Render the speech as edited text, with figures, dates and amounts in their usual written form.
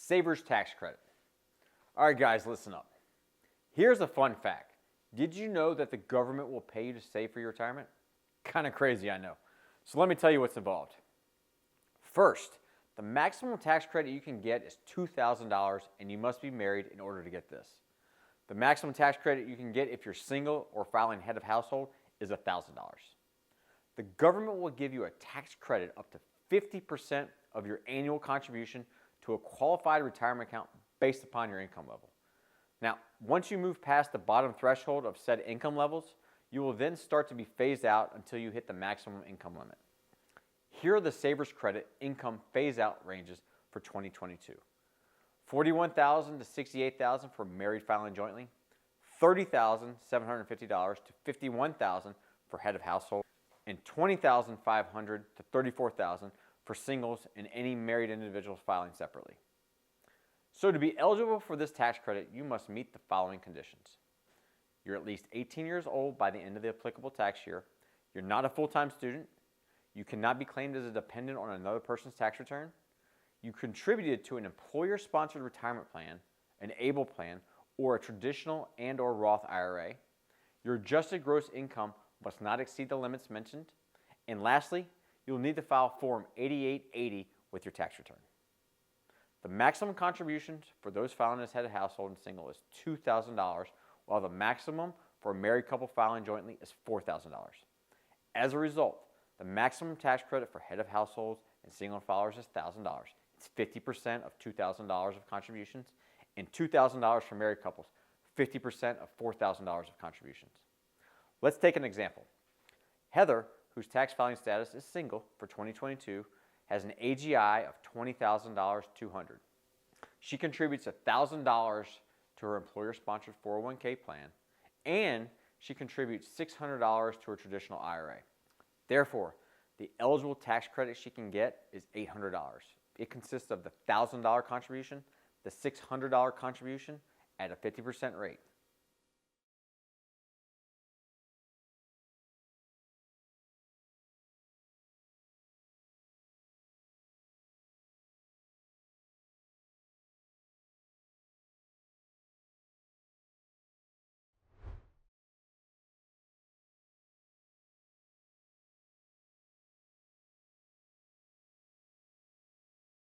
Savers tax credit. All right, guys, listen up. Here's a fun fact. Did you know that the government will pay you to save for your retirement? Kind of crazy, I know. So let me tell you what's involved. First, the maximum tax credit you can get is $2,000, and you must be married in order to get this. The maximum tax credit you can get if you're single or filing head of household is $1,000. The government will give you a tax credit up to 50% of your annual contribution to a qualified retirement account based upon your income level. Now, once you move past the bottom threshold of said income levels, you will then start to be phased out until you hit the maximum income limit. Here are the Savers Credit income phase-out ranges for 2022. $41,000 to $68,000 for married filing jointly, $30,750 to $51,000 for head of household, and $20,500 to $34,000 for singles and any married individuals filing separately. So to be eligible for this tax credit, you must meet the following conditions. You're at least 18 years old by the end of the applicable tax year. You're not a full-time student. You cannot be claimed as a dependent on another person's tax return. You contributed to an employer-sponsored retirement plan, an ABLE plan, or a traditional and/or Roth IRA. Your adjusted gross income must not exceed the limits mentioned. And lastly, you'll need to file Form 8880 with your tax return. The maximum contributions for those filing as head of household and single is $2,000, while the maximum for a married couple filing jointly is $4,000. As a result, the maximum tax credit for head of households and single filers is $1,000. It's 50% of $2,000 of contributions, and $2,000 for married couples, 50% of $4,000 of contributions. Let's take an example. Heather, whose tax filing status is single for 2022, has an AGI of $20,200. She contributes $1,000 to her employer-sponsored 401k plan, and she contributes $600 to her traditional IRA. Therefore, the eligible tax credit she can get is $800. It consists of the $1,000 contribution, the $600 contribution at a 50% rate.